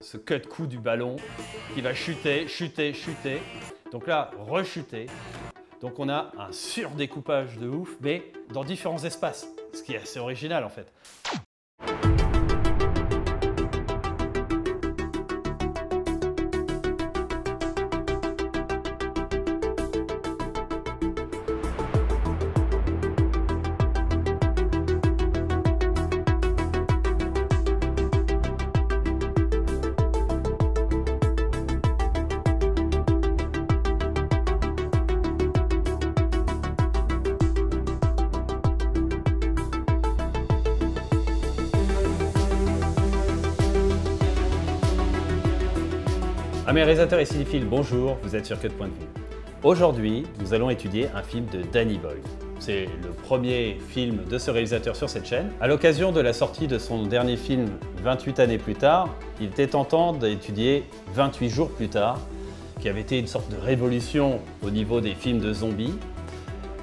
Ce cut coup du ballon qui va chuter, chuter, chuter. Donc là, rechuter. Donc on a un surdécoupage de ouf, mais dans différents espaces, ce qui est assez original en fait. Amis réalisateurs et cinéphiles, bonjour, vous êtes sur Cut Point de Vue. Aujourd'hui, nous allons étudier un film de Danny Boyle. C'est le premier film de ce réalisateur sur cette chaîne. À l'occasion de la sortie de son dernier film 28 années plus tard, il était tentant d'étudier 28 jours plus tard, qui avait été une sorte de révolution au niveau des films de zombies.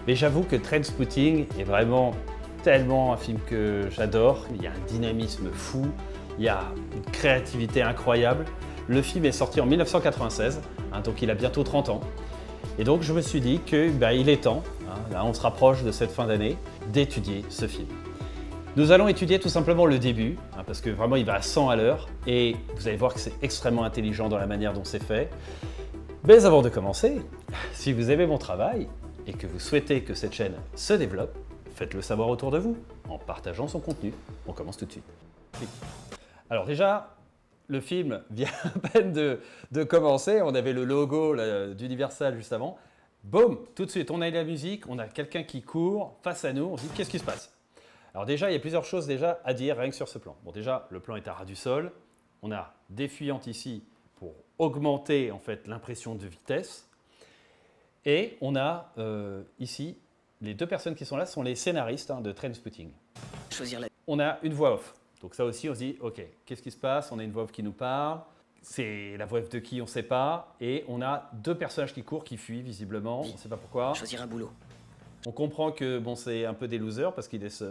Mais j'avoue que Trainspotting est vraiment tellement un film que j'adore. Il y a un dynamisme fou, il y a une créativité incroyable. Le film est sorti en 1996, donc il a bientôt 30 ans. Et donc je me suis dit qu'il est temps, là on se rapproche de cette fin d'année, d'étudier ce film. Nous allons étudier tout simplement le début, parce que vraiment il va à 100 à l'heure, et vous allez voir que c'est extrêmement intelligent dans la manière dont c'est fait. Mais avant de commencer, si vous aimez mon travail, et que vous souhaitez que cette chaîne se développe, faites-le savoir autour de vous, en partageant son contenu. On commence tout de suite. Alors déjà, le film vient à peine de commencer, on avait le logo d'Universal juste avant. Boum, tout de suite, on a la musique, on a quelqu'un qui court face à nous, on se dit qu'est-ce qui se passe? Alors déjà, il y a plusieurs choses déjà à dire rien que sur ce plan. Bon déjà, le plan est à ras du sol, on a des fuyantes ici pour augmenter en fait l'impression de vitesse. Et on a ici, les deux personnes qui sont là sont les scénaristes de Trainspotting. On a une voix off. Donc ça aussi, on se dit, ok, qu'est-ce qui se passe? On a une voix off qui nous parle, c'est la voix off de qui, on ne sait pas, et on a deux personnages qui courent, qui fuient visiblement, on ne sait pas pourquoi. Choisir un boulot. On comprend que bon, c'est un peu des losers parce qu'ils laissent,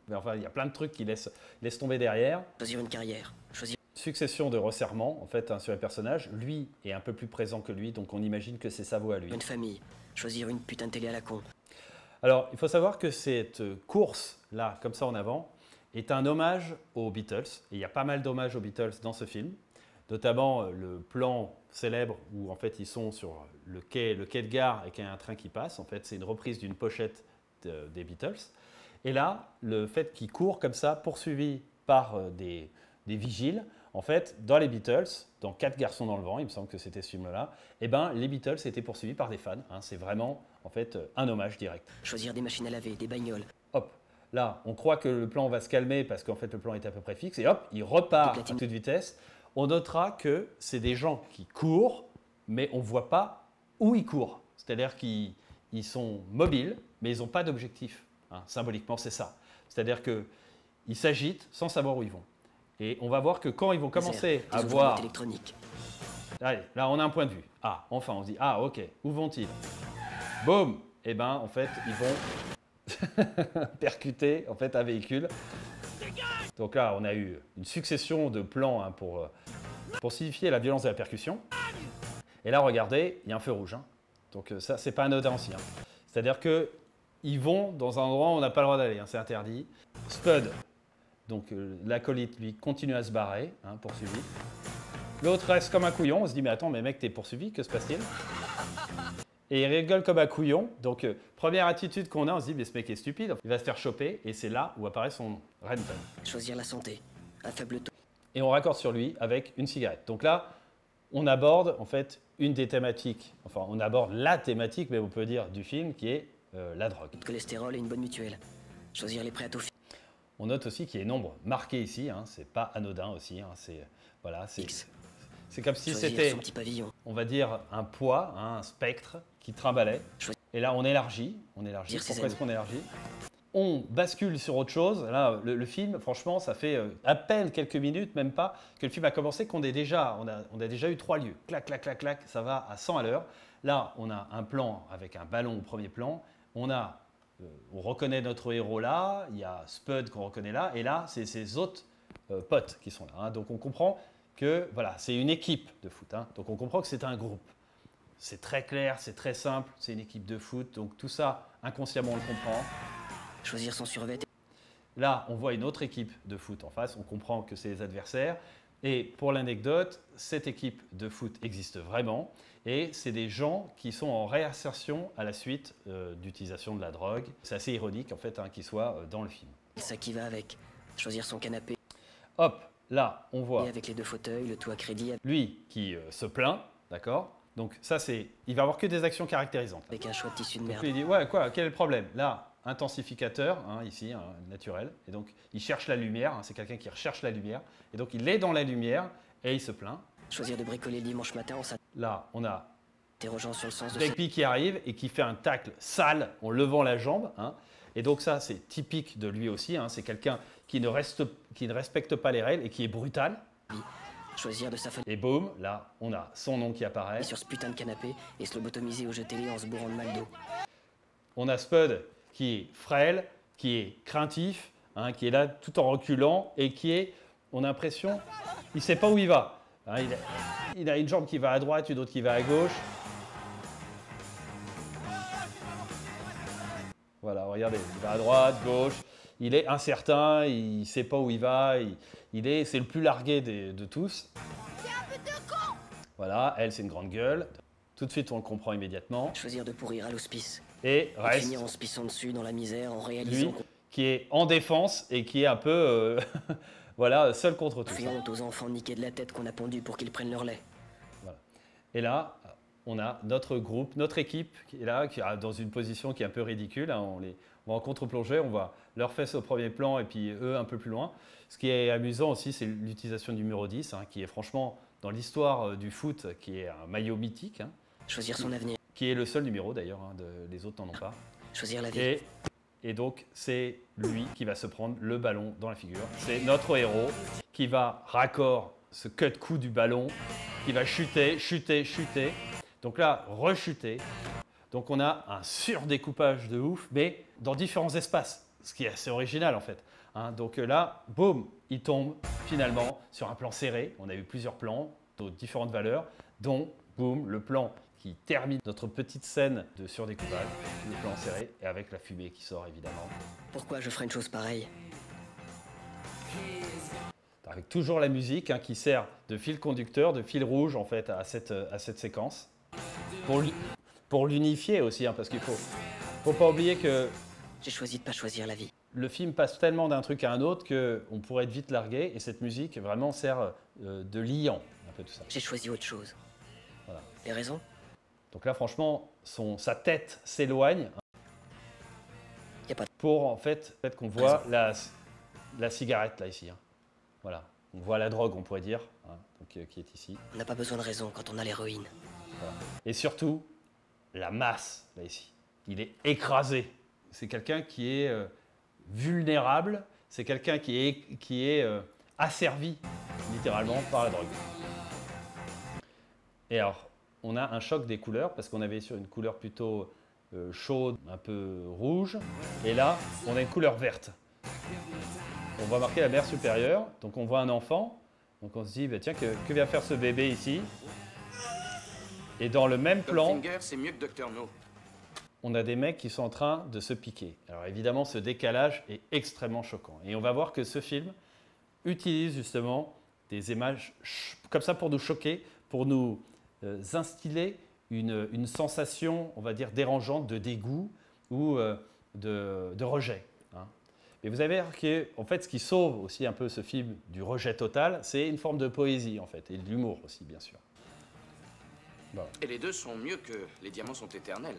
mais enfin, il y a plein de trucs qu'ils laissent tomber derrière. Choisir une carrière. Choisir. Succession de resserrements en fait sur les personnages. Lui est un peu plus présent que lui, donc on imagine que c'est sa voix à lui. Une famille. Choisir une putain de télé à la con. Alors, il faut savoir que cette course là, comme ça en avant, est un hommage aux Beatles. Et il y a pas mal d'hommages aux Beatles dans ce film, notamment le plan célèbre où en fait ils sont sur le quai de gare et qu'il y a un train qui passe. En fait, c'est une reprise d'une pochette des Beatles. Et là, le fait qu'ils courent comme ça, poursuivis par des vigiles, en fait, dans les Beatles, dans 4 garçons dans le vent, il me semble que c'était ce film-là, eh ben, les Beatles étaient poursuivis par des fans. C'est vraiment en fait un hommage direct. Choisir des machines à laver, des bagnoles. Hop. Là, on croit que le plan va se calmer parce qu'en fait, le plan est à peu près fixe. Et hop, il repart à toute vitesse. On notera que c'est des gens qui courent, mais on ne voit pas où ils courent. C'est-à-dire qu'ils sont mobiles, mais ils n'ont pas d'objectif. Symboliquement, c'est ça. C'est-à-dire qu'ils s'agitent sans savoir où ils vont. Et on va voir que quand ils vont commencer à voir... Allez, là, on a un point de vue. Ah, enfin, on se dit, ah, ok, où vont-ils? Boum. Eh bien, en fait, ils vont... percuter en fait un véhicule. Donc là, on a eu une succession de plans pour signifier la violence de la percussion. Et là, regardez, il y a un feu rouge. Donc ça, c'est pas anodin aussi. C'est-à-dire qu'ils vont dans un endroit où on n'a pas le droit d'aller, c'est interdit. Spud, donc l'acolyte, lui, continue à se barrer, poursuivi. L'autre reste comme un couillon, on se dit, mais attends, mais mec, t'es poursuivi, que se passe-t-il? Et il rigole comme un couillon. Donc, première attitude qu'on a, on se dit, mais ce mec est stupide. Il va se faire choper et c'est là où apparaît son nom, Renton. Choisir la santé, un faible taux. Et on raccorde sur lui avec une cigarette. Donc là, on aborde en fait une des thématiques, enfin on aborde la thématique, mais on peut dire du film, qui est la drogue. Le cholestérol et une bonne mutuelle. Choisir les prêts à taux fixe. On note aussi qu'il y a nombre marqué ici, c'est pas anodin aussi, c'est comme si c'était, on va dire, un poids, un spectre qui trimballait. Et là, on élargit. Pourquoi est-ce qu'on élargit? On bascule sur autre chose. Là, le film, franchement, ça fait à peine quelques minutes, même pas, que le film a commencé, on a déjà eu 3 lieux. Clac, clac, clac, clac, ça va à 100 à l'heure. Là, on a un plan avec un ballon au premier plan. On reconnaît notre héros là. Il y a Spud qu'on reconnaît là. Et là, c'est ses autres potes qui sont là. Donc, on comprend que voilà, c'est une équipe de foot. Hein. Donc on comprend que c'est un groupe. C'est très clair, c'est très simple, c'est une équipe de foot. Donc tout ça, inconsciemment, on le comprend. Choisir son survêt. Là, on voit une autre équipe de foot en face. On comprend que c'est les adversaires. Et pour l'anecdote, cette équipe de foot existe vraiment. Et c'est des gens qui sont en réinsertion à la suite d'utilisation de la drogue. C'est assez ironique en fait qu'ils soient dans le film. Ça qui va avec. Choisir son canapé. Hop, là, on voit Et avec les deux fauteuils, le tout à crédit. lui qui se plaint, d'accord? Donc ça, il va avoir que des actions caractérisantes. Avec un choix de tissu de Donc merde. lui, il dit, ouais, quoi, quel est le problème? Là, intensificateur, hein, ici, hein, naturel. Et donc, il cherche la lumière, hein, c'est quelqu'un qui recherche la lumière. Et donc, il est dans la lumière et il se plaint. Choisir de bricoler le dimanche matin en Là, on a s'interrogeant sur le sens de Begbie qui arrive et qui fait un tacle sale en levant la jambe. Hein. Et donc ça, c'est typique de lui aussi. Hein. C'est quelqu'un qui ne respecte pas les règles et qui est brutal. sa vie. Choisir de s'affoler Et boum, là, on a son nom qui apparaît. sur ce putain de canapé et se lobotomiser au jeu télé en se bourrant de mal dos. On a Spud qui est frêle, qui est craintif, hein, qui est là tout en reculant et qui est, on a l'impression, il ne sait pas où il va. Hein, il a une jambe qui va à droite, une autre qui va à gauche. Voilà, regardez, il va à droite, gauche. Il est incertain, il ne sait pas où il va. C'est le plus largué de tous. Voilà, elle, c'est une grande gueule. Tout de suite, on le comprend immédiatement. Choisir de pourrir à l'hospice. Et Et reste finir en se pissant dessus dans la misère en réalisant lui qui est en défense et qui est un peu voilà, seul contre tout. qu'on fait honte aux enfants niqués de la tête qu'on a pondus pour qu'ils prennent leur lait. Voilà. Et là, on a notre groupe, notre équipe qui est là, qui est dans une position qui est un peu ridicule. Hein. On va en contre-plongée, on voit leurs fesses au premier plan et puis eux un peu plus loin. Ce qui est amusant aussi, c'est l'utilisation du numéro 10, hein, qui est franchement, dans l'histoire du foot, qui est un maillot mythique, hein, Choisir son avenir. qui est le seul numéro d'ailleurs, hein, les autres n'en ont pas. Choisir la vie. Et donc, c'est lui qui va se prendre le ballon dans la figure. C'est notre héros qui va raccord ce cut coup du ballon, qui va chuter. Donc là, rechuter. Donc on a un surdécoupage de ouf, mais dans différents espaces, ce qui est assez original en fait. Hein, donc là, boum, il tombe finalement sur un plan serré. On a eu plusieurs plans de différentes valeurs, dont, boum, le plan qui termine notre petite scène de surdécoupage, le plan serré, et avec la fumée qui sort évidemment. Pourquoi je ferais une chose pareille? Avec toujours la musique hein, qui sert de fil conducteur, de fil rouge en fait à cette séquence. Pour l'unifier aussi, hein, parce qu'il faut pas oublier que J'ai choisi de pas choisir la vie. le film passe tellement d'un truc à un autre qu'on pourrait être vite largué, et cette musique vraiment sert de liant un peu tout ça. J'ai choisi autre chose. Voilà. Les raisons? Donc là franchement, sa tête s'éloigne Y a pas de... pour en fait qu'on voit la cigarette là ici. Hein. Voilà, on voit la drogue on pourrait dire, hein, donc, qui est ici. On n'a pas besoin de raison quand on a l'héroïne. Voilà. Et surtout, la masse, là ici. Il est écrasé. C'est quelqu'un qui est vulnérable, c'est quelqu'un qui est asservi, littéralement, par la drogue. Et alors, on a un choc des couleurs, parce qu'on avait sur une couleur plutôt chaude, un peu rouge, et là, on a une couleur verte. On va marquer la mère supérieure, donc on voit un enfant, donc on se dit, bah, tiens, que vient faire ce bébé ici? Et dans le même plan, Goldfinger, c'est mieux que Dr. No. on a des mecs qui sont en train de se piquer. Alors évidemment, ce décalage est extrêmement choquant. Et on va voir que ce film utilise justement des images comme ça pour nous choquer, pour nous instiller une sensation, on va dire, dérangeante de dégoût ou de rejet. Hein. Et vous avez remarqué, en fait, ce qui sauve aussi un peu ce film du rejet total, c'est une forme de poésie, en fait, et de l'humour aussi, bien sûr. Bon. Et les deux sont mieux que les diamants sont éternels.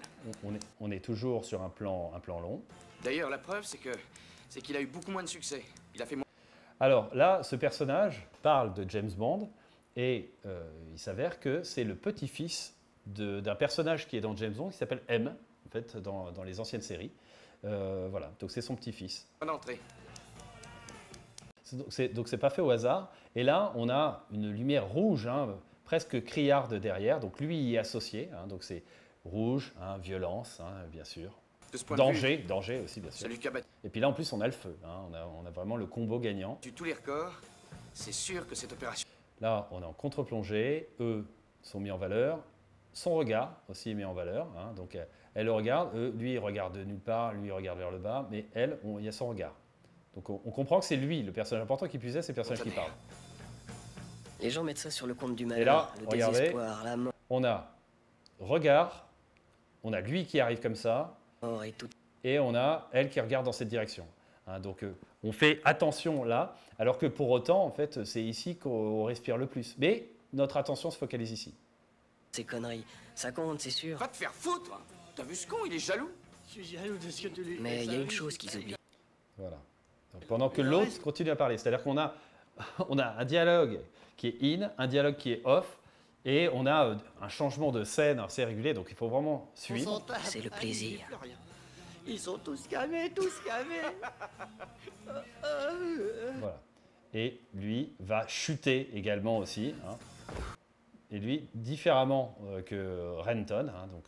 On est toujours sur un plan long. D'ailleurs, la preuve, c'est qu'il a eu beaucoup moins de succès. Il a fait moins... Alors là, ce personnage parle de James Bond et il s'avère que c'est le petit-fils d'un personnage qui est dans James Bond qui s'appelle M, en fait, dans les anciennes séries. Voilà, donc c'est son petit-fils. Bonne entrée. Donc c'est pas fait au hasard. Et là, on a une lumière rouge, hein, presque criarde derrière. Donc lui y est associé. Hein, donc c'est rouge, hein, violence, hein, bien sûr. De ce point de Danger, vue, danger aussi, bien sûr. celui qui a battu Et puis là, en plus, on a le feu. Hein, on a vraiment le combo gagnant. tous les records, c'est sûr que cette opération... Là, on est en contre-plongée, eux sont mis en valeur, son regard aussi est mis en valeur, hein, donc elle le regarde, lui il regarde de nulle part, lui il regarde vers le bas, mais elle, il y a son regard. Donc on comprend que c'est lui, le personnage important qui puisait, c'est le personnage qui parle. Les gens mettent ça sur le compte du Et là, malheur, le regardez, désespoir, la mort on a regard, on a lui qui arrive comme ça, et tout. et on a elle qui regarde dans cette direction. Hein, donc on fait attention là, alors que pour autant, en fait, c'est ici qu'on respire le plus. Mais notre attention se focalise ici. Ces conneries, ça compte, c'est sûr. Va te faire foutre, hein. T'as vu ce con, il est jaloux. Je suis jaloux de ce que tu lui fais. Mais il y a ça, une oui. chose qu'ils oublient. Voilà. Donc, pendant que l'autre continue à parler. C'est-à-dire qu'on a, on a un dialogue qui est in, un dialogue qui est off, et on a un changement de scène assez régulier, donc il faut vraiment suivre. C'est le plaisir. Ils sont tous camés, tous camés. Voilà. Et lui va chuter également aussi. Hein. Et lui, différemment que Renton, hein, donc,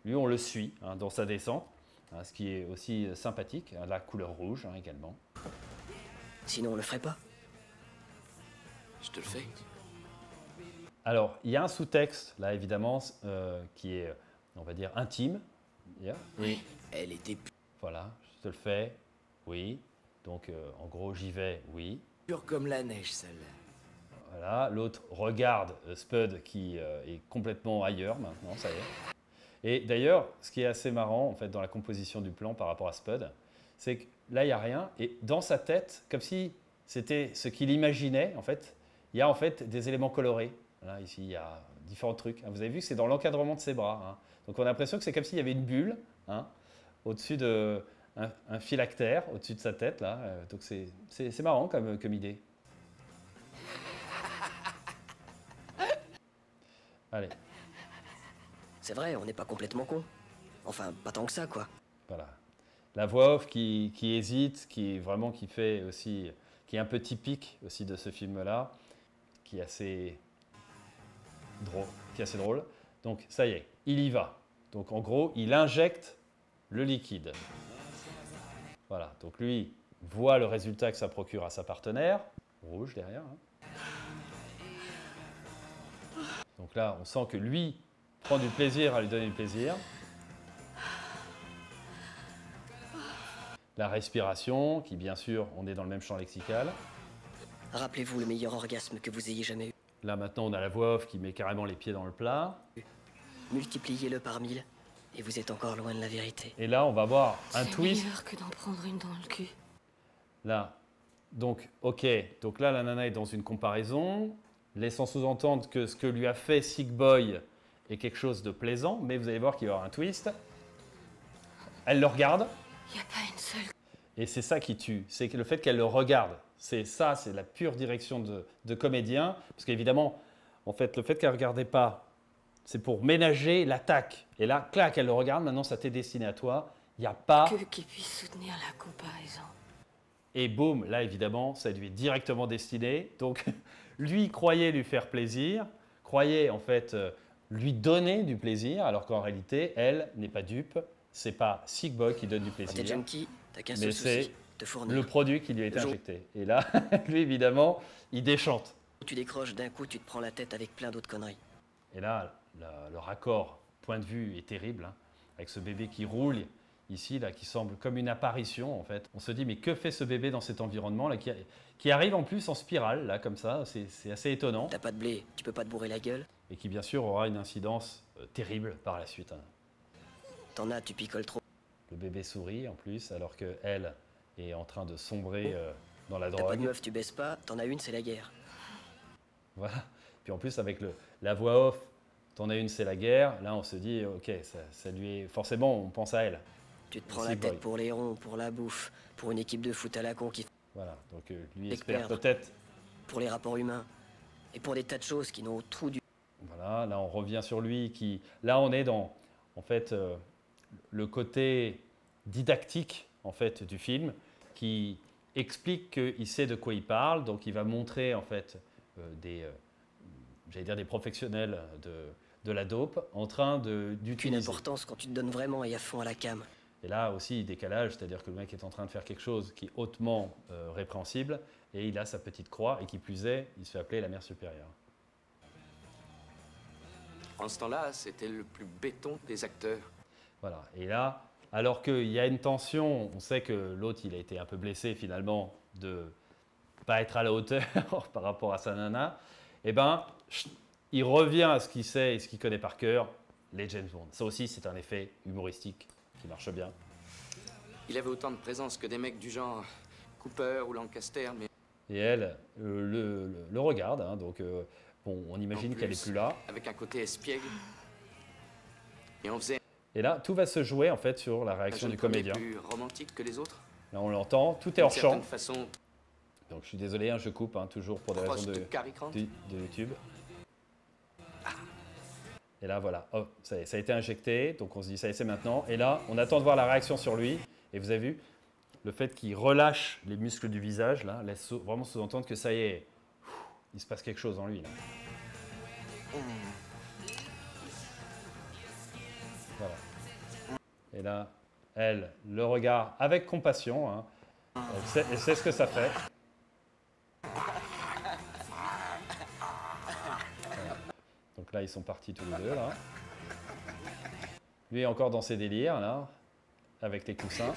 lui on le suit hein, dans sa descente, hein, ce qui est aussi sympathique, hein, la couleur rouge hein, également. Sinon, on le ferait pas. Je te le fais. Alors, il y a un sous-texte, là évidemment, qui est, on va dire, intime. Et Elle était voilà, je te le fais, oui. Donc, en gros, j'y vais, oui. pure comme la neige, celle-là. Voilà, l'autre regarde Spud qui est complètement ailleurs maintenant, ça y est. Et d'ailleurs, ce qui est assez marrant en fait dans la composition du plan par rapport à Spud, c'est que là il n'y a rien et dans sa tête, comme si c'était ce qu'il imaginait en fait, il y a en fait des éléments colorés. Là ici il y a différents trucs. Vous avez vu que c'est dans l'encadrement de ses bras. Hein. Donc on a l'impression que c'est comme s'il y avait une bulle hein, au-dessus de un phylactère au-dessus de sa tête là. Donc c'est marrant comme idée. Allez, C'est vrai, on n'est pas complètement con. Enfin, pas tant que ça, quoi. voilà. La voix off qui hésite, qui fait aussi, qui est un peu typique aussi de ce film-là, qui est assez drôle. Donc ça y est, il y va. Donc en gros, il injecte le liquide. Voilà. Donc lui voit le résultat que ça procure à sa partenaire, rouge derrière. Hein. Donc là, on sent que lui prend du plaisir à lui donner du plaisir. La respiration, qui bien sûr, on est dans le même champ lexical. Rappelez-vous le meilleur orgasme que vous ayez jamais eu. Là maintenant, on a la voix off qui met carrément les pieds dans le plat. Multipliez-le par 1000, et vous êtes encore loin de la vérité. Et là, on va voir un C'est twist. meilleur que d'en prendre une dans le cul. Là, donc, ok. Donc là, la nana est dans une comparaison, laissant sous-entendre que ce que lui a fait Sick Boy est quelque chose de plaisant, mais vous allez voir qu'il va y avoir un twist. Elle le regarde, Y a pas une seule. et c'est ça qui tue. C'est le fait qu'elle le regarde. C'est ça, c'est la pure direction de comédien. Parce qu'évidemment, en fait, le fait qu'elle ne regardait pas, c'est pour ménager l'attaque. Et là, clac, elle le regarde, maintenant ça t'est destiné à toi. Il n'y a pas... Que qui puisse soutenir la comparaison. Et boum, là évidemment, ça lui est directement destiné. Donc lui croyait lui faire plaisir, croyait en fait lui donner du plaisir, alors qu'en réalité, elle n'est pas dupe. C'est pas Sick Boy qui donne du Quand t'es plaisir, junkie, t'as qu'un mais seul c'est souci, te fournir. le produit qui lui a été Le jour- injecté. Et là, lui évidemment, il déchante. Tu décroches, d'un coup, tu te prends la tête avec plein d'autres conneries. Et là, le raccord point de vue est terrible, hein, avec ce bébé qui roule ici, là, qui semble comme une apparition en fait. On se dit mais que fait ce bébé dans cet environnement là, qui arrive en plus en spirale là comme ça, c'est assez étonnant T'as pas de blé, tu peux pas te bourrer la gueule. et qui bien sûr aura une incidence terrible par la suite. Hein. T'en as, tu picoles trop. Le bébé sourit en plus alors que elle est en train de sombrer dans la T'as pas de drogue. meuf, tu baisses pas, t'en as une, c'est la guerre. Voilà. Puis en plus avec la voix off, t'en as une c'est la guerre. Là on se dit ok ça lui est forcément on pense à elle. Tu te prends C'est la tête boy. pour les ronds, pour la bouffe, pour une équipe de foot à la con qui Voilà donc lui Et espère perdre. peut-être. pour les rapports humains. Et pour des tas de choses qui n'ont au trou du... Voilà, là on revient sur lui qui. Là on est dans en fait le côté didactique en fait du film qui explique qu'il sait de quoi il parle, donc il va montrer en fait j'allais dire des professionnels de la dope en train Qu'une d'utiliser. importance quand tu te donnes vraiment et à fond à la cam. Et là aussi, décalage, c'est-à-dire que le mec est en train de faire quelque chose qui est hautement répréhensible, et il a sa petite croix, et qui plus est, il se fait appeler la mère supérieure. En ce temps-là, c'était le plus béton des acteurs. Voilà. Et là, alors qu'il y a une tension, on sait que l'autre, il a été un peu blessé finalement de pas être à la hauteur par rapport à sa nana, eh ben, il revient à ce qu'il sait et ce qu'il connaît par cœur, les James Bond. Ça aussi, c'est un effet humoristique qui marche bien. Il avait autant de présence que des mecs du genre Cooper ou Lancaster, mais Et elle le regarde, hein, donc bon, on imagine qu'elle n'est plus là. avec un côté espiègle. Et on faisait Et là, tout va se jouer en fait sur la un réaction jeune du premier comédien. plus romantique que les autres. Là, on l'entend, tout est D'une hors champ. certaine façon, Donc je suis désolé, hein, je coupe, hein, toujours pour des proche raisons de Cary Grant. de YouTube. Et là, voilà, oh, ça a été injecté, donc on se dit ça y est, c'est maintenant. Et là, on attend de voir la réaction sur lui. Et vous avez vu, le fait qu'il relâche les muscles du visage, là, laisse vraiment sous-entendre que ça y est, il se passe quelque chose en lui. Là. Voilà. Et là, elle le regarde avec compassion. Hein. Elle sait ce que ça fait. Donc là, ils sont partis tous les deux, là. Lui est encore dans ses délires, là, avec les coussins.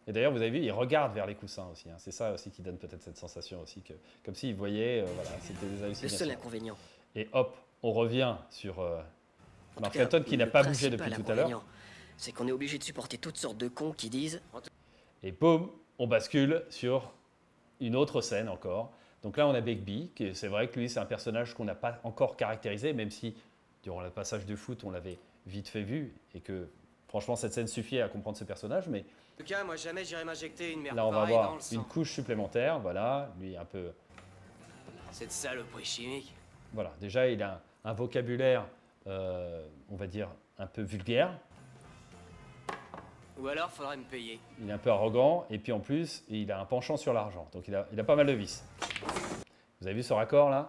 Et d'ailleurs, vous avez vu, il regarde vers les coussins aussi. Hein. C'est ça aussi qui donne peut-être cette sensation aussi, que, comme s'il voyait, voilà, c'était des Le hallucinations. seul inconvénient. Et hop, on revient sur En Mark tout cas, Felton, qui n'a le pas bougé principal depuis tout à l'heure. inconvénient, c'est qu'on est obligé de supporter toutes sortes de cons qui disent Et boum, on bascule sur une autre scène encore. Donc là, on a Begbie, qui c'est vrai que lui, c'est un personnage qu'on n'a pas encore caractérisé, même si durant le passage de foot, on l'avait vite fait vu, et que franchement, cette scène suffit à comprendre ce personnage. Mais En tout cas, moi jamais j'irai m'injecter une merde là, on va pareille dans avoir le sang. une couche supplémentaire. Voilà, lui un peu. Cette saloperie chimique. Voilà, déjà, il a un vocabulaire, on va dire, un peu vulgaire. Ou alors, faudrait me payer. Il est un peu arrogant, et puis en plus, il a un penchant sur l'argent. Donc il a pas mal de vices. Vous avez vu ce raccord là?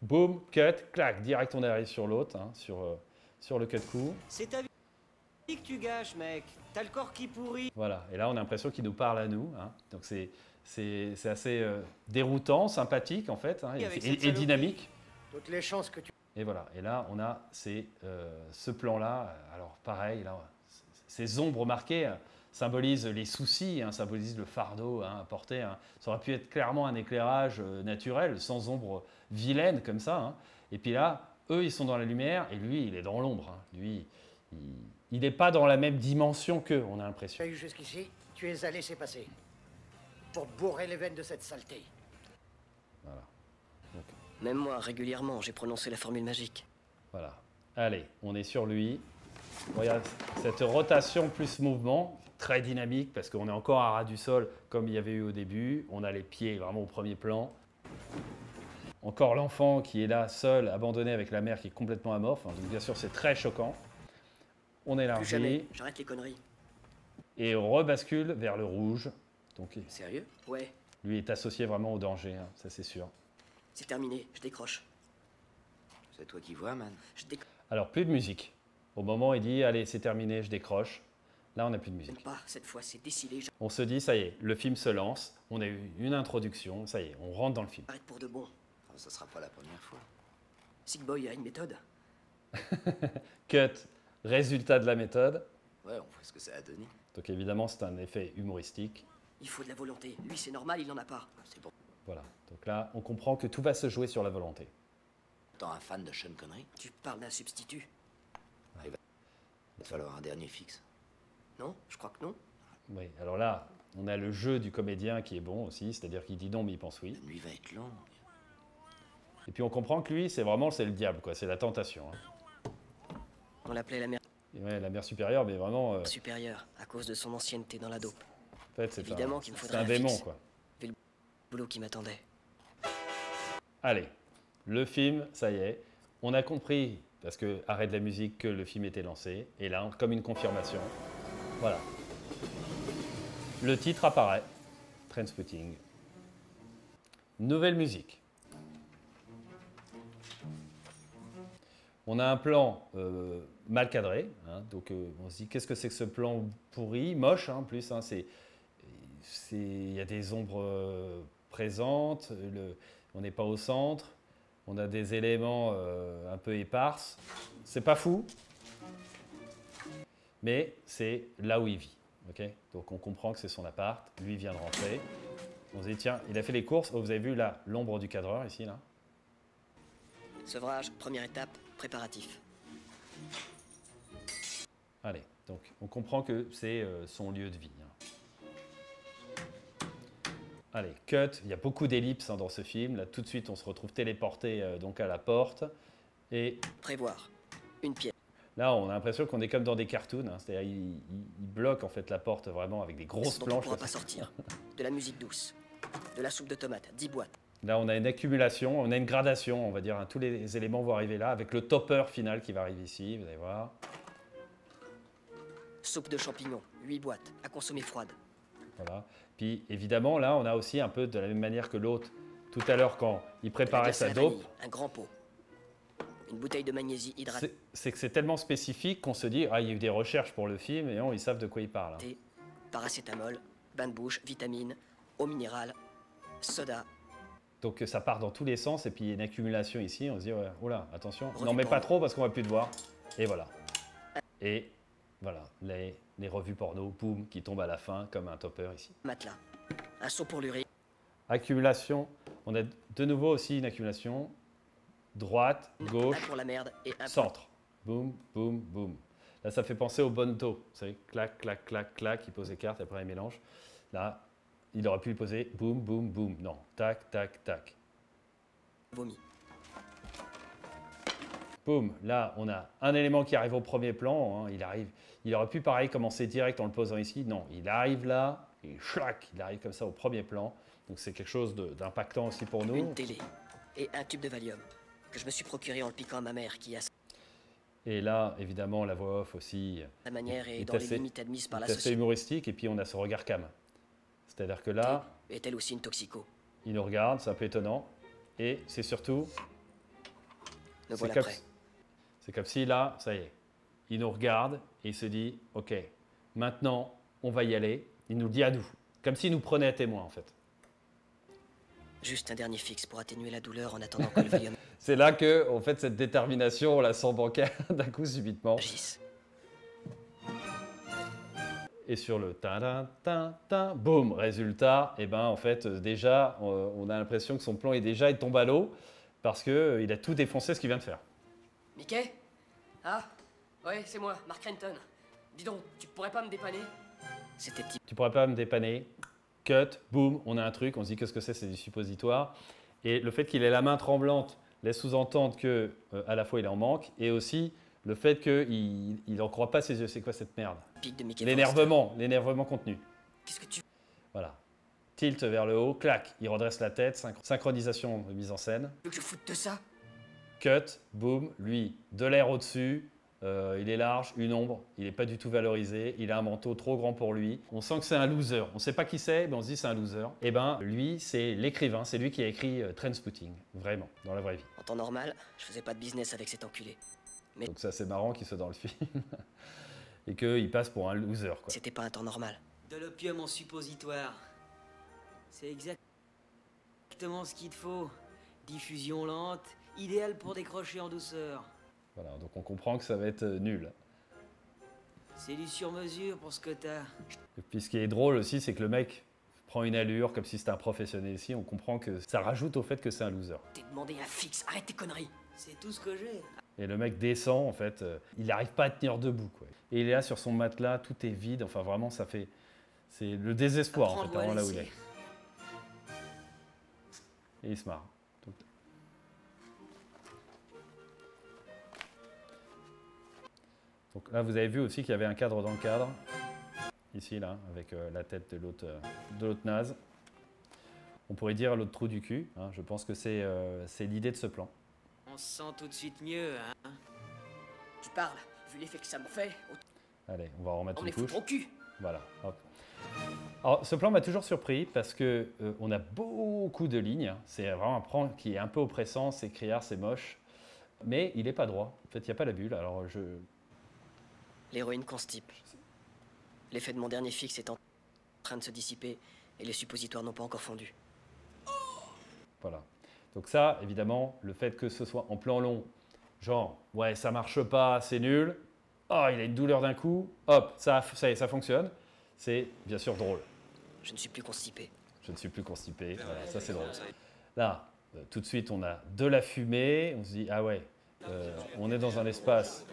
Boum, cut, clac, direct on arrive sur l'autre, hein, sur le cut coup. C'est ta vie que tu gâches, mec. T'as le corps qui pourrit. Voilà, et là on a l'impression qu'il nous parle à nous. Hein. Donc c'est assez déroutant, sympathique en fait, hein, Avec cette et saloperie. dynamique. Toutes les chances que tu... Et voilà, et là on a ce plan-là. Alors pareil, là, ces ombres marquées symbolisent les soucis, hein, symbolisent le fardeau hein, à porter. Hein. Ça aurait pu être clairement un éclairage naturel, sans ombre vilaine comme ça. Hein. Et puis là, eux, ils sont dans la lumière et lui, il est dans l'ombre. Hein. Lui, il n'est pas dans la même dimension qu'eux, on a Tu l'impression. as eu jusqu'ici, tu es à laisser passer. Pour te bourrer les veines de cette saleté. Voilà. Donc, même moi, régulièrement, j'ai prononcé la formule magique. voilà. Allez, on est sur lui. Regarde, cette rotation plus mouvement, très dynamique, parce qu'on est encore à ras du sol, comme il y avait eu au début. On a les pieds vraiment au premier plan. Encore l'enfant qui est là, seul, abandonné avec la mère qui est complètement amorphe. Donc bien sûr, c'est très choquant. On Plus élargit jamais, j'arrête les conneries. et on rebascule vers le rouge. Donc Sérieux? Ouais, lui est associé vraiment au danger, hein, ça c'est sûr. c'est terminé, je décroche. C'est toi qui vois, man. Je décroche Alors plus de musique. Au moment où il dit, allez, c'est terminé, je décroche. Là, on n'a plus de musique. pas, cette fois c'est décidé, On se dit, ça y est, le film se lance. On a eu une introduction, ça y est, on rentre dans le film. j'arrête pour de bon. Enfin, ça sera pas la première fois. Sick Boy a une méthode. Cut, résultat de la méthode. Ouais, on voit ce que ça a donné. Donc évidemment, c'est un effet humoristique. Il faut de la volonté. Lui, c'est normal, il en a pas. C'est bon. Voilà. Donc là, on comprend que tout va se jouer sur la volonté. Tant un fan de Sean Connery, Tu parles d'un substitut? il va falloir un dernier fixe. Non? Je crois que non. Oui, alors là, on a le jeu du comédien qui est bon aussi, c'est-à-dire qu'il dit non, mais il pense oui. La nuit va être longue. Et puis on comprend que lui, c'est le diable, quoi, c'est la tentation. Hein. On l'appelait la mère Et ouais, la mère supérieure, mais vraiment, supérieure, à cause de son ancienneté dans la dope. en fait, c'est Évidemment qu'il me c'est faudrait un un démon, fixe. quoi. Boulot qui m'attendait. Allez, le film, ça y est, on a compris, parce que arrête de la musique, que le film était lancé. Et là, comme une confirmation, voilà. Le titre apparaît, Trainspotting. Nouvelle musique. On a un plan mal cadré. Hein, donc on se dit, qu'est-ce que c'est que ce plan pourri, moche hein, en plus. Hein, il y a des ombres présentes, on n'est pas au centre, on a des éléments un peu éparses. C'est pas fou, mais c'est là où il vit. Okay, donc on comprend que c'est son appart, lui vient de rentrer. On se dit, tiens, il a fait les courses. Oh, vous avez vu là, l'ombre du cadreur ici, là. Sevrage, première étape, préparatif. Allez, donc on comprend que c'est son lieu de vie. Hein. Allez, cut. Il y a beaucoup d'ellipses hein, dans ce film. Là, tout de suite, on se retrouve téléporté donc à la porte. Et Prévoir, une pièce. là, on a l'impression qu'on est comme dans des cartoons. Hein. C'est-à-dire, il bloque en fait la porte vraiment avec des grosses dont on planches. pourra pas sortir. De la musique douce. De la soupe de tomates, 10 boîtes. Là, on a une accumulation, on a une gradation, on va dire. Hein. Tous les éléments vont arriver là, avec le topper final qui va arriver ici, vous allez voir. Soupe de champignons, 8 boîtes, à consommer froide. Voilà. Puis évidemment, là, on a aussi un peu de la même manière que l'autre, tout à l'heure, quand il De la préparait glace à sa la dope, vanille, un grand pot. Une bouteille de magnésie hydratée, c'est que c'est tellement spécifique qu'on se dit, ah, il y a eu des recherches pour le film et ils savent de quoi ils parlent. Hein. paracétamol, bain de bouche, vitamines, eau minérale, soda. Donc ça part dans tous les sens et puis il y a une accumulation ici, on se dit, ouais, oh là, attention, Revue n'en mets pas porno. trop parce qu'on va plus te voir. Et voilà. Et voilà, les revues porno, boum, qui tombent à la fin comme un topper ici. Matelas, un seau pour l'urine, Accumulation, on a de nouveau aussi une accumulation. Droite, un gauche, pour la merde et un centre. Boum, boum, boum. Là, ça fait penser au Bonto. Vous savez, clac, clac, clac, clac, il pose les cartes et après il mélange. Là, il aurait pu y poser boum, boum, boum. Non, tac, tac, tac. vomi. Boum, là, on a un élément qui arrive au premier plan. Hein, il aurait pu, pareil, commencer direct en le posant ici. Non, il arrive là, et chlac, il arrive comme ça au premier plan. Donc c'est quelque chose d'impactant aussi pour nous. Une télé et un tube de Valium que je me suis procuré en le piquant à ma mère qui a Et là, évidemment, la voix off aussi sa manière et est dans les assez- limites admises par la est assez société. humoristique. Et puis, on a ce regard cam. C'est-à-dire que là, Est-elle aussi une toxico? il nous regarde, c'est un peu étonnant. Et c'est surtout, Me c'est voilà comme, prêt. c'est comme si là, ça y est, il nous regarde et il se dit, ok, maintenant, on va y aller. Il nous le dit à nous, comme s'il nous prenait à témoin en fait. Juste un dernier fixe pour atténuer la douleur en attendant que le Valium C'est là que, en fait, cette détermination, on la sent bancaire d'un coup subitement. agisse. Et sur le tin, boum, résultat, et ben en fait, déjà, on a l'impression que son plan il tombe à l'eau parce qu'il a tout défoncé ce qu'il vient de faire. Mickey? Ah? Ouais, c'est moi, Mark Renton. Dis donc, tu pourrais pas me dépanner? C'était type. Tu pourrais pas me dépanner? Cut, boum, on a un truc, on se dit qu'est-ce que c'est du suppositoire. Et le fait qu'il ait la main tremblante laisse sous-entendre que à la fois il est en manque et aussi le fait qu'il n'en croit pas ses yeux. C'est quoi cette merde? Pic de Mickey L'énervement contenu. Qu'est-ce que tu... Voilà. Tilt vers le haut, clac, il redresse la tête, synchronisation de mise en scène. veux que je foute de ça? Cut, boum, lui, de l'air au-dessus, il est large, une ombre, il n'est pas du tout valorisé, il a un manteau trop grand pour lui. On sent que c'est un loser. On ne sait pas qui c'est, mais on se dit c'est un loser. Et ben, lui, c'est l'écrivain, c'est lui qui a écrit Trainspotting, vraiment, dans la vraie vie. En temps normal, je faisais pas de business avec cet enculé. Donc ça, c'est marrant qu'il soit dans le film. Et qu'il passe pour un loser, quoi. C'était pas un temps normal. De l'opium en suppositoire. C'est exactement ce qu'il te faut. Diffusion lente, idéal pour décrocher en douceur. Voilà, donc on comprend que ça va être nul. C'est du sur-mesure pour ce que t'as. Et puis ce qui est drôle aussi, c'est que le mec prend une allure comme si c'était un professionnel ici. On comprend que ça rajoute au fait que c'est un loser. T'es demandé un fixe, arrête tes conneries. C'est tout ce que j'ai. Et le mec descend, en fait, il n'arrive pas à tenir debout, quoi. Et il est là sur son matelas, tout est vide, enfin vraiment, ça fait... C'est le désespoir, en fait, vraiment là où il est. Et il se marre. Donc là, vous avez vu aussi qu'il y avait un cadre dans le cadre. Ici, là, avec la tête de l'autre naze. On pourrait dire l'autre trou du cul. Hein, je pense que c'est l'idée de ce plan. On se sent tout de suite mieux, hein. Tu parles, vu l'effet que ça me fait, Allez, on va remettre on une les fout couche. au cul. Voilà. Hop. Alors, ce plan m'a toujours surpris parce que on a beaucoup de lignes. C'est vraiment un plan qui est un peu oppressant, c'est criard, c'est moche. Mais il n'est pas droit. En fait, il n'y a pas la bulle. Alors, L'héroïne constipe. L'effet de mon dernier fixe est en train de se dissiper et les suppositoires n'ont pas encore fondu. Voilà. Donc ça, évidemment, le fait que ce soit en plan long, genre, ouais, ça marche pas, c'est nul. Oh, il a une douleur d'un coup. Hop, ça y est, ça fonctionne. C'est bien sûr drôle. Je ne suis plus constipé. Je ne suis plus constipé. Voilà, ça c'est drôle. Là, tout de suite, on a de la fumée. On se dit, ah ouais, on est dans un espace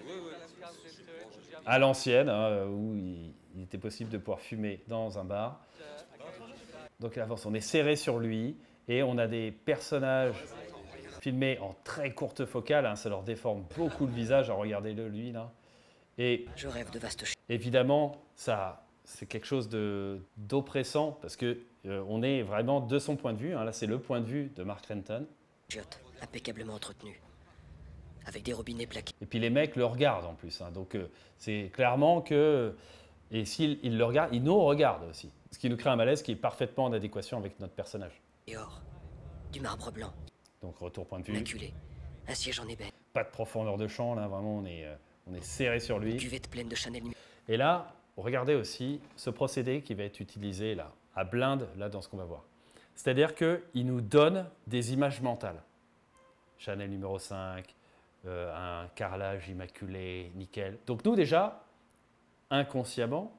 à l'ancienne, hein, où il était possible de pouvoir fumer dans un bar. Donc il avance, on est serré sur lui et on a des personnages filmés en très courte focale. Hein, ça leur déforme beaucoup le visage. Regardez-le, lui, là. Et Je rêve de vastes évidemment, ça, c'est quelque chose d'oppressant parce que on est vraiment de son point de vue. Hein, là, c'est le point de vue de Mark Renton. chiottes, impeccablement entretenues. Avec des robinets plaqués. Et puis les mecs le regardent en plus. Hein, donc c'est clairement que... Et s'ils le regardent, ils nous regardent aussi. Ce qui nous crée un malaise qui est parfaitement en adéquation avec notre personnage. Et or, du marbre blanc, Donc retour point de vue. maculé, un siège en ébène, Pas de profondeur de champ, là, vraiment, on est serré sur lui. cuvette pleine de Chanel. Et là, regardez aussi ce procédé qui va être utilisé là, à blinde, là, dans ce qu'on va voir. C'est-à-dire qu'il nous donne des images mentales. Chanel numéro 5, un carrelage immaculé, nickel. Donc nous, déjà, inconsciemment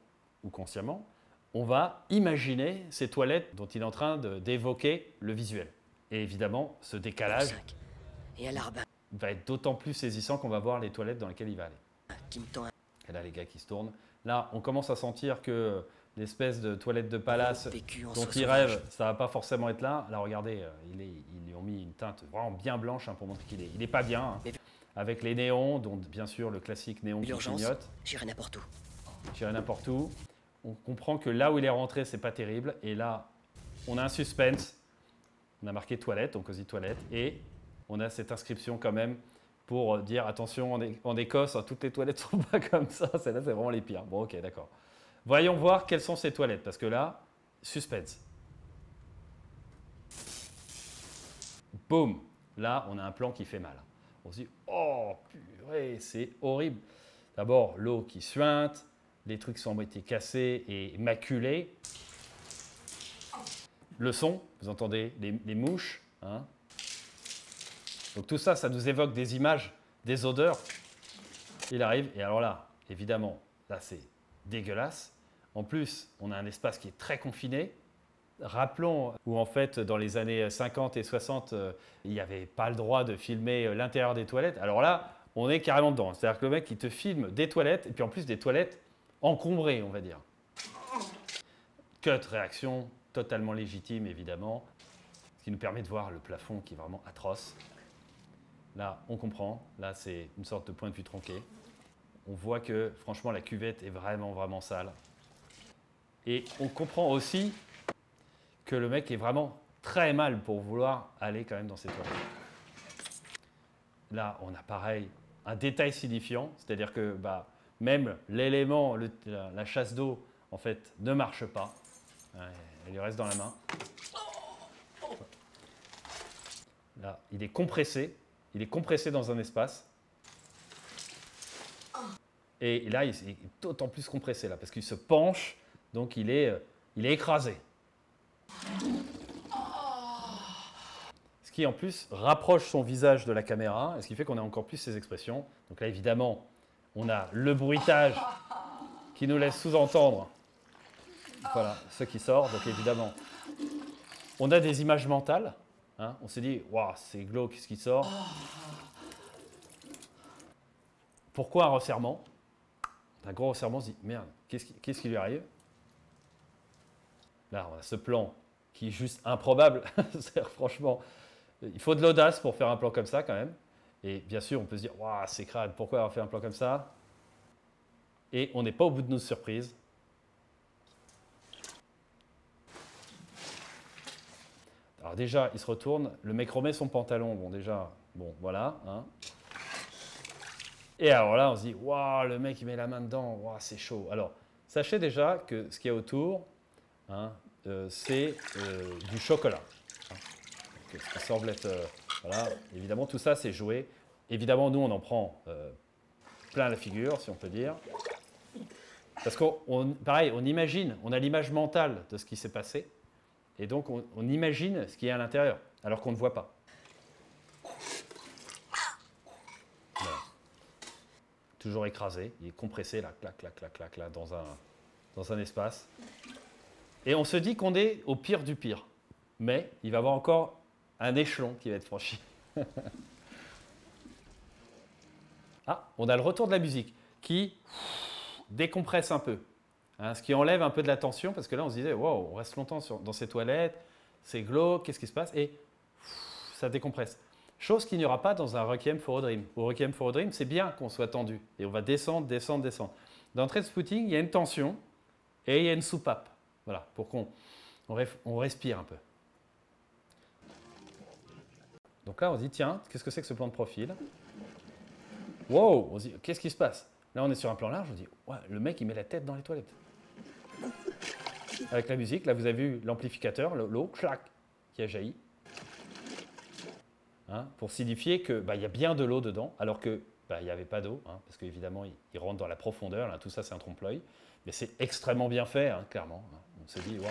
ou consciemment, on va imaginer ces toilettes dont il est en train d'évoquer le visuel. Et évidemment, ce décalage 5. Et un larbin va être d'autant plus saisissant qu'on va voir les toilettes dans lesquelles il va aller. qui me tend un Et là, les gars qui se tournent. Là, on commence à sentir que l'espèce de toilette de palace vécu en dont soie il sauvage. rêve, ça va pas forcément être là. Là, regardez, ils lui ont mis une teinte vraiment bien blanche hein, pour montrer qu'il est pas bien. Hein. Mais- Avec les néons, dont bien sûr le classique néon qui L'urgence, clignote. j'irai n'importe où. J'irai n'importe où. On comprend que là où il est rentré, c'est pas terrible. Et là, on a un suspense. On a marqué toilette, donc cosy toilette. Et on a cette inscription quand même pour dire attention, en Écosse, hein, toutes les toilettes sont pas comme ça. Celles-là, c'est vraiment les pires. Bon, ok, d'accord. Voyons voir quelles sont ces toilettes. Parce que là, suspense. Boum. Là, on a un plan qui fait mal. On se dit, oh purée, c'est horrible. D'abord, l'eau qui suinte, les trucs semblent être cassés et maculés. Le son, vous entendez les mouches. Hein. Donc tout ça, ça nous évoque des images, des odeurs. Il arrive, et alors là, évidemment, là c'est dégueulasse. En plus, on a un espace qui est très confiné. Rappelons où en fait, dans les années 50 et 60, il n'y avait pas le droit de filmer l'intérieur des toilettes. Alors là, on est carrément dedans. C'est-à-dire que le mec, il te filme des toilettes, et puis en plus des toilettes encombrées, on va dire. Cut, réaction, totalement légitime, évidemment. Ce qui nous permet de voir le plafond qui est vraiment atroce. Là, on comprend. Là, c'est une sorte de point de vue tronqué. On voit que, franchement, la cuvette est vraiment, vraiment sale. Et on comprend aussi que le mec est vraiment très mal pour vouloir aller quand même dans ces toilettes. Là, on a pareil, un détail signifiant, c'est-à-dire que même l'élément, la chasse d'eau, en fait, ne marche pas. Elle lui reste dans la main. Là, il est compressé dans un espace. Et là, il est d'autant plus compressé, là, parce qu'il se penche, donc il est écrasé. Ce qui, en plus, rapproche son visage de la caméra, et ce qui fait qu'on a encore plus ses expressions. Donc là, évidemment, on a le bruitage qui nous laisse sous-entendre, voilà, ce qui sort. Donc évidemment, on a des images mentales. Hein, on s'est dit, waouh, c'est glauque ce qui sort. Pourquoi un resserrement? Un gros resserrement, on se dit, merde, qu'est-ce qui lui arrive? Là, on a ce plan qui est juste improbable. Franchement, il faut de l'audace pour faire un plan comme ça quand même. Et bien sûr, on peut se dire, waouh, c'est crade, pourquoi avoir fait un plan comme ça? Et on n'est pas au bout de nos surprises. Alors déjà, il se retourne, le mec remet son pantalon. Bon, déjà, bon, voilà. Hein. Et alors là, on se dit, waouh, le mec, il met la main dedans, waouh, c'est chaud. Alors, sachez déjà que ce qu'il y a autour, hein, c'est du chocolat. Hein. Donc, ce qui semble être, voilà, évidemment, tout ça, c'est joué. Évidemment, nous, on en prend plein la figure, si on peut dire. Parce pareil, on imagine, on a l'image mentale de ce qui s'est passé, et donc on imagine ce qui est à l'intérieur, alors qu'on ne voit pas. Voilà. Toujours écrasé, il est compressé, là, clac, clac, clac, clac, là, dans un espace. Et on se dit qu'on est au pire du pire. Mais il va y avoir encore un échelon qui va être franchi. Ah, on a le retour de la musique qui décompresse un peu. Hein, ce qui enlève un peu de la tension, parce que là on se disait, wow, on reste longtemps dans ces toilettes, c'est glauque, qu'est-ce qui se passe? Et ça décompresse. Chose qu'il n'y aura pas dans un Requiem for a Dream. Au Requiem for a Dream, c'est bien qu'on soit tendu. Et on va descendre, descendre, descendre. Dans Trainspotting, il y a une tension et il y a une soupape. Voilà, pour qu'on respire un peu. Donc là, on se dit, tiens, qu'est-ce que c'est que ce plan de profil? Wow, on se dit, qu'est-ce qui se passe? Là, on est sur un plan large, on se dit, ouais, le mec, il met la tête dans les toilettes. Avec la musique, là, vous avez vu l'amplificateur, l'eau, clac, qui a jailli. Hein, pour signifier qu'il y a bien de l'eau dedans, alors qu'il n'y avait pas d'eau, hein, parce qu'évidemment, il rentre dans la profondeur, là, tout ça, c'est un trompe-l'œil. Mais c'est extrêmement bien fait, hein, clairement. Hein. On se dit, wow.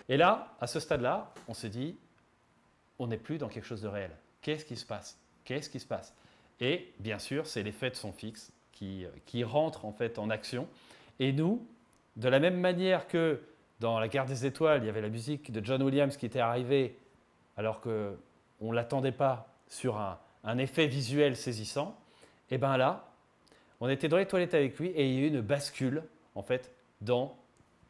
Et là, à ce stade-là, on se dit, on n'est plus dans quelque chose de réel. Qu'est-ce qui se passe? Qu'est-ce qui se passe? Et bien sûr, c'est l'effet de son fixe qui rentre en fait en action. Et nous, de la même manière que dans La Guerre des Étoiles, il y avait la musique de John Williams qui était arrivée alors qu'on ne l'attendait pas sur un effet visuel saisissant, et bien là, on était dans les toilettes avec lui et il y a eu une bascule en fait dans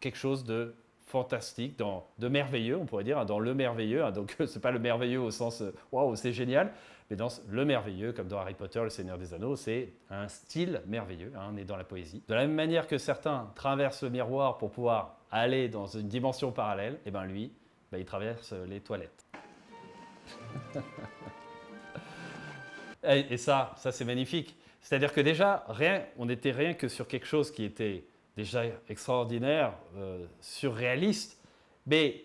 quelque chose de fantastique, de merveilleux, on pourrait dire, hein, dans le merveilleux. Hein, donc, ce n'est pas le merveilleux au sens waouh, c'est génial, mais dans le merveilleux, comme dans Harry Potter, le Seigneur des Anneaux, c'est un style merveilleux. Hein, on est dans la poésie. De la même manière que certains traversent le miroir pour pouvoir aller dans une dimension parallèle, et bien lui, il traverse les toilettes. Et ça c'est magnifique. C'est-à-dire que déjà, on n'était rien que sur quelque chose qui était déjà extraordinaire, surréaliste, mais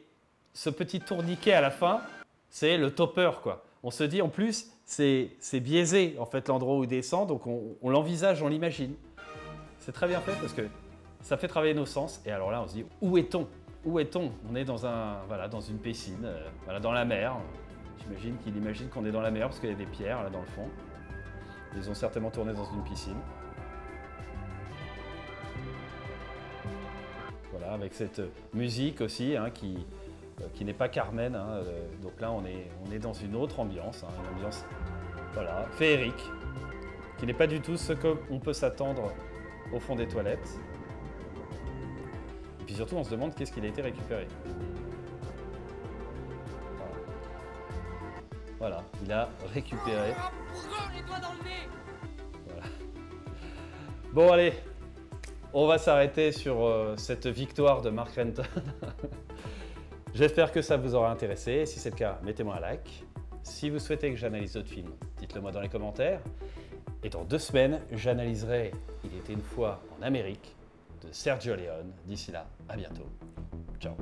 ce petit tourniquet à la fin, c'est le topper, quoi. On se dit, en plus, c'est biaisé, en fait, l'endroit où il descend, donc on l'envisage, on l'imagine. C'est très bien fait parce que ça fait travailler nos sens, et alors là, on se dit, où est-on? Où est-on? On est dans une piscine, dans la mer. J'imagine qu'il imagine qu'on est dans la mer parce qu'il y a des pierres là dans le fond. Ils ont certainement tourné dans une piscine. Voilà, avec cette musique aussi hein, qui n'est pas Carmen. Hein, donc là, on est dans une autre ambiance, hein, une ambiance féerique, qui n'est pas du tout ce qu'on peut s'attendre au fond des toilettes. Et puis surtout, on se demande qu'est-ce qu'il a été récupéré. Voilà, il a récupéré. Voilà. Bon, allez, on va s'arrêter sur cette victoire de Mark Renton. J'espère que ça vous aura intéressé. Si c'est le cas, mettez-moi un like. Si vous souhaitez que j'analyse d'autres films, dites-le moi dans les commentaires. Et dans 2 semaines, j'analyserai Il était une fois en Amérique de Sergio Leone. D'ici là, à bientôt. Ciao.